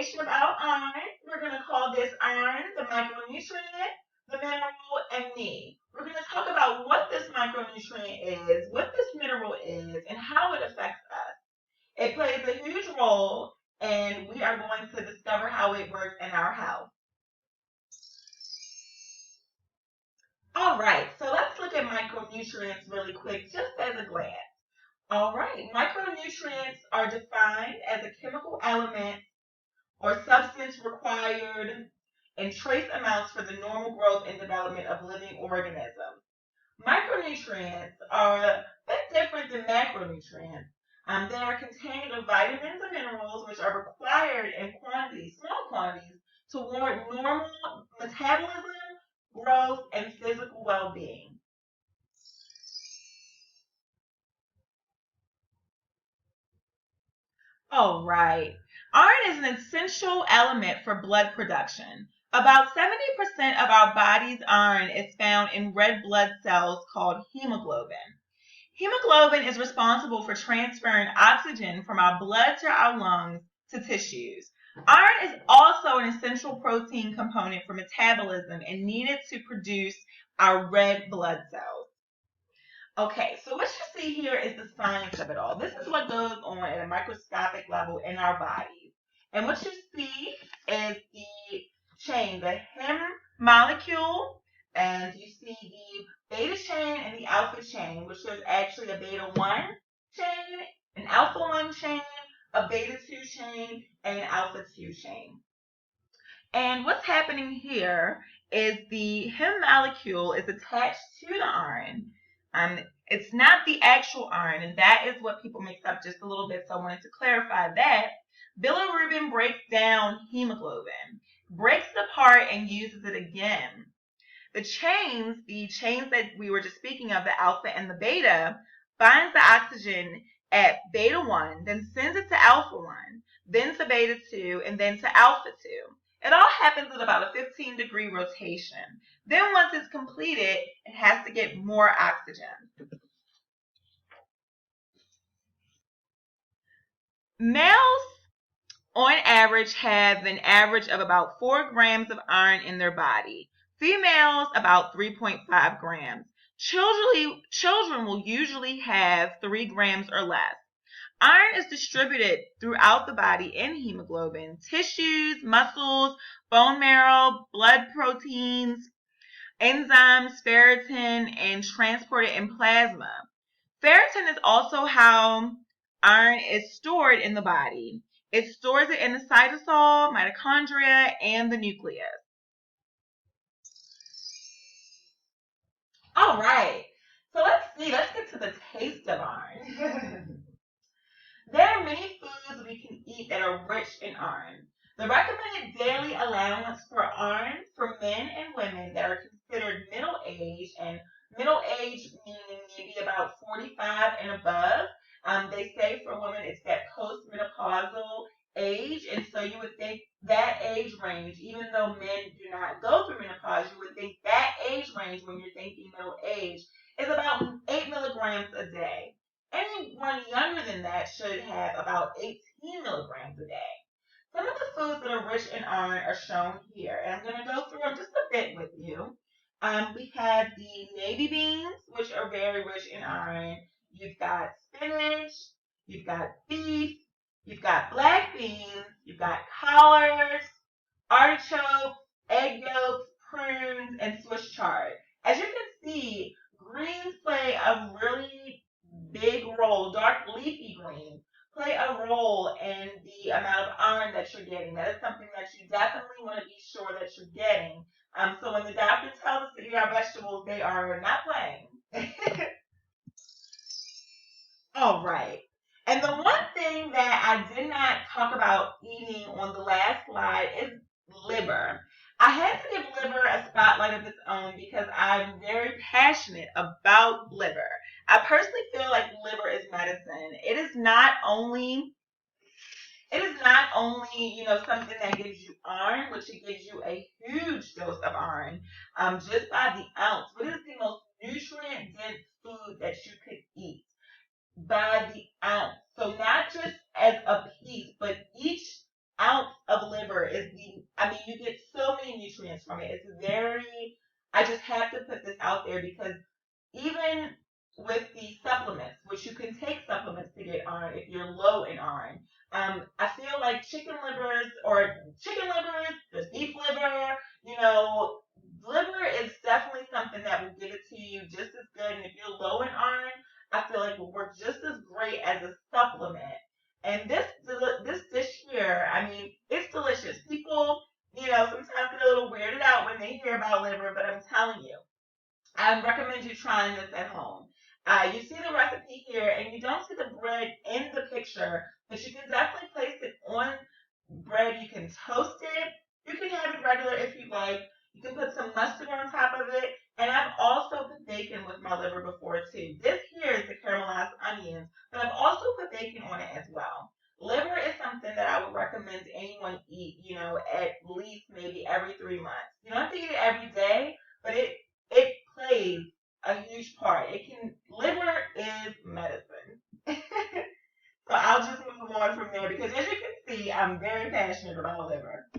information about iron. We're going to call this iron the micronutrient, the mineral, and me. We're going to talk about what this micronutrient is, what this mineral is, and how it affects us. It plays a huge role, and we are going to discover how it works in our health. All right, so let's look at micronutrients really quick, just as a glance. All right, micronutrients are defined as a chemical element or substance required in trace amounts for the normal growth and development of living organisms. Micronutrients are a bit different than macronutrients. They are contained of vitamins and minerals which are required in quantities, small quantities, to warrant normal metabolism, growth, and physical well-being. Oh, right. Iron is an essential element for blood production. About 70% of our body's iron is found in red blood cells called hemoglobin. Hemoglobin is responsible for transferring oxygen from our blood to our lungs to tissues. Iron is also an essential protein component for metabolism and needed to produce our red blood cells. Okay, so what you see here is the science of it all. This is what goes on at a microscopic level in our bodies. And what you see is the chain, the hem molecule, and you see the beta chain and the alpha chain, which is actually a beta 1 chain, an alpha 1 chain, a beta 2 chain, and an alpha 2 chain. And what's happening here is the hem molecule is attached to the iron. It's not the actual iron, and that is what people mix up just a little bit. So I wanted to clarify that. Bilirubin breaks down hemoglobin, breaks it apart, and uses it again. The chains that we were just speaking of, the alpha and the beta, binds the oxygen at beta 1, then sends it to alpha 1, then to beta 2, and then to alpha 2. It all happens at about a 15-degree rotation. Then once it's completed, it has to get more oxygen. Males, on average, have an average of about 4 grams of iron in their body. Females, about 3.5 grams. Children will usually have 3 grams or less. Iron is distributed throughout the body in hemoglobin, tissues, muscles, bone marrow, blood proteins, enzymes, ferritin, and transported in plasma. Ferritin is also how iron is stored in the body. It stores it in the cytosol, mitochondria, and the nucleus. All right. So let's get to the taste of iron. There are many foods we can eat that are rich in iron. The recommended daily allowance for iron for men and women that are considered middle age, and middle age meaning maybe about 45 and above. They say for women it's that postmenopausal age, and so you would think that age range, even though men do not go through menopause, you would think that age range when you're thinking middle age is about 8 milligrams a day. Anyone younger than that should have about 18 milligrams a day. Some of the foods that are rich in iron are shown here, and I'm going to go through them just a bit with you. We have the navy beans, which are very rich in iron. You've got spinach, you've got beef, you've got black beans, you've got collards, artichokes, egg yolks, prunes, and Swiss chard. As you can see, greens play a really big role. Dark leafy greens play a role in the amount of iron that you're getting. That is something that you definitely want to be sure that you're getting. So when the doctor tells us to eat our vegetables, they are not playing. All right. And the one thing that I did not talk about eating on the last slide is liver. I had to give liver a spotlight of its own because I'm very passionate about liver. I personally feel like liver is medicine. It is not only something that gives you iron, which it gives you a huge dose of iron, just by the ounce. But it is the most nutrient dense food that you could eat by the ounce. So not just as a piece, but each ounce of liver with the supplements, which you can take supplements to get iron if you're low in iron. I feel like there's beef liver, liver is definitely something that will give it to you just as good. And if you're low in iron, I feel like it will work just as great as a supplement. And this dish here, I mean, it's delicious. People, sometimes get a little weirded out when they hear about liver, but I'm telling you, I recommend you trying this at home. You see the recipe here, and you don't see the bread in the picture, but you can definitely place it on bread. You can toast it. You can have it regular if you like. You can put some mustard on top of it. And I've also put bacon with my liver before too. This here is the caramelized onions, but I've also put bacon on it as well. Liver is something that I would recommend anyone eat, at least maybe every 3 months. You don't have to eat it every day, but it plays a huge part. Liver is medicine. So I'll just move on from there because as you can see, I'm very passionate about liver.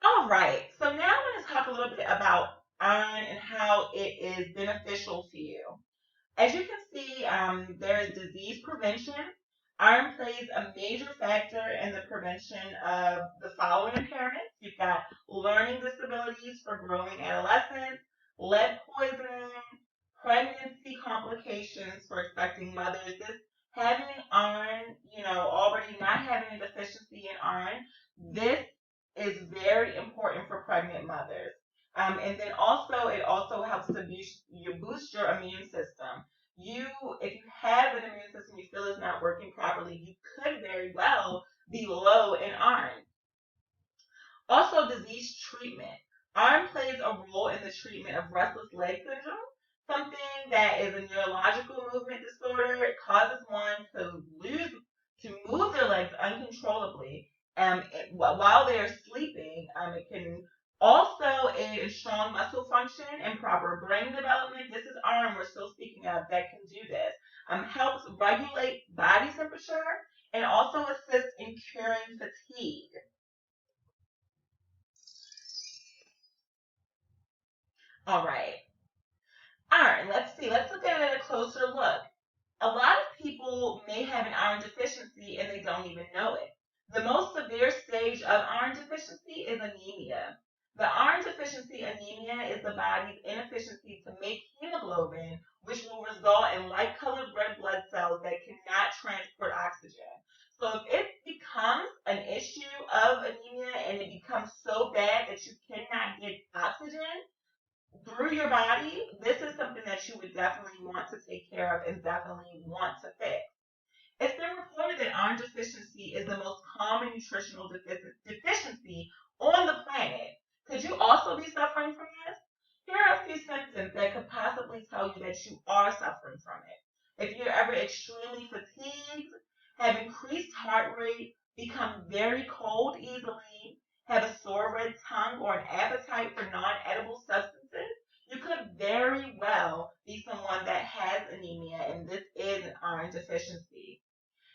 All right. So now I'm going to talk a little bit about iron and how it is beneficial to you. As you can see, there is disease prevention. Iron plays a major factor in the prevention of the following impairments. You've got learning disabilities for growing adolescents, lead poisoning, pregnancy complications for expecting mothers. This having iron, already not having a deficiency in iron, this is very important for pregnant mothers. And then also, it also helps to boost your immune system. If you have an immune system you feel is not working properly, you could very well be low in iron. Also, disease treatment. Iron plays a role in the treatment of restless leg syndrome, something that is a neurological movement disorder. It causes one to move their legs uncontrollably while they are sleeping. It can also aid in strong muscle function and proper brain development. This is iron we're still speaking of that can do this. Helps regulate body temperature and also assists in curing fatigue. All right. Iron. Let's see. Let's look at it at a closer look. A lot of people may have an iron deficiency and they don't even know it. The most severe stage of iron deficiency is anemia. The iron deficiency anemia is the body's inefficiency to make hemoglobin, which will result in light colored red blood cells that cannot transport oxygen. So if it becomes an issue of anemia and it becomes so bad that you cannot get oxygen, through your body, this is something that you would definitely want to take care of and definitely want to fix. It's been reported that iron deficiency is the most common nutritional deficiency on the planet. Could you also be suffering from this? Here are a few symptoms that could possibly tell you that you are suffering from it. If you're ever extremely fatigued, have increased heart rate, become very cold easily, have a sore red tongue or an appetite for non-edible substances, you could very well be someone that has anemia and this is an iron deficiency.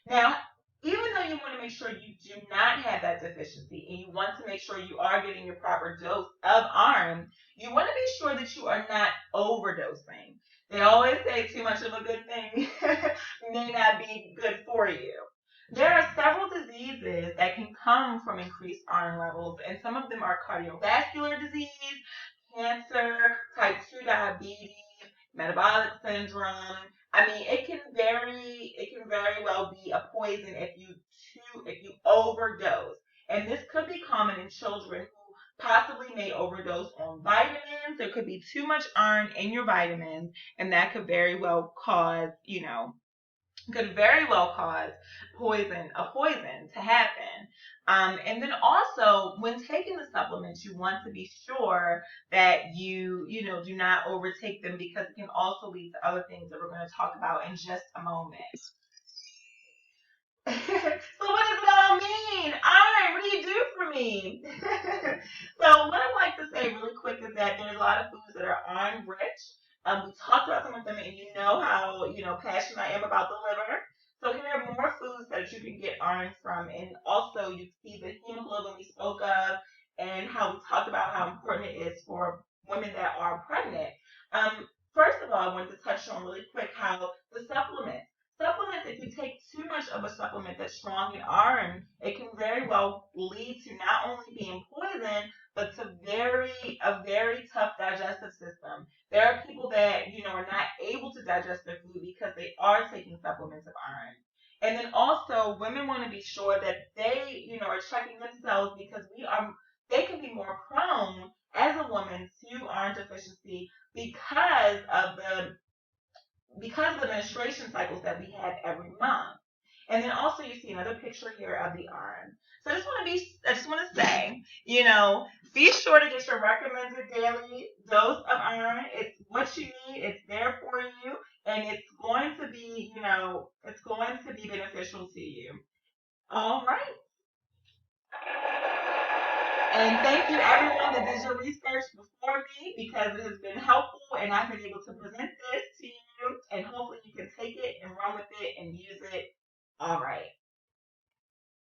Now, even though you want to make sure you do not have that deficiency and you want to make sure you are getting your proper dose of iron, you want to be sure that you are not overdosing. They always say too much of a good thing may not be good for you. There are several diseases that can come from increased iron levels, and some of them are cardiovascular disease, cancer, type 2 diabetes, metabolic syndrome. I mean, it can very well be a poison if you overdose. And this could be common in children who possibly may overdose on vitamins. There could be too much iron in your vitamins, and that could very well cause a poison to happen. And then also, when taking the supplements, you want to be sure that do not overtake them because it can also lead to other things that we're going to talk about in just a moment. So what does it all mean? Iron, what do you do for me? So what I like to say really quick is that there's a lot of foods that are iron rich. We talked about some of them, and you know how passionate I am about the liver. So here are more foods that you can get iron from, and also you see the hemoglobin we spoke of, and how we talked about how important it is for women that are pregnant. First of all, I wanted to touch on really quick how the supplements, if you take too much of a supplement that's strong in iron, it can very well lead to not only being poison, but to a very tough digestive system. There are people that, are not able to digest their food because they are taking supplements of iron. And then also women want to be sure that they, are checking themselves because they can be more prone as a woman to iron deficiency because of the menstruation cycles that we have every month. And then also you see another picture here of the iron. So I just want to say, be sure to get your recommended daily dose of iron. It's what you need. It's there for you, and it's going to be, it's going to be beneficial to you. All right. And thank you everyone that did your research before me because it has been helpful and I've been able to present this to you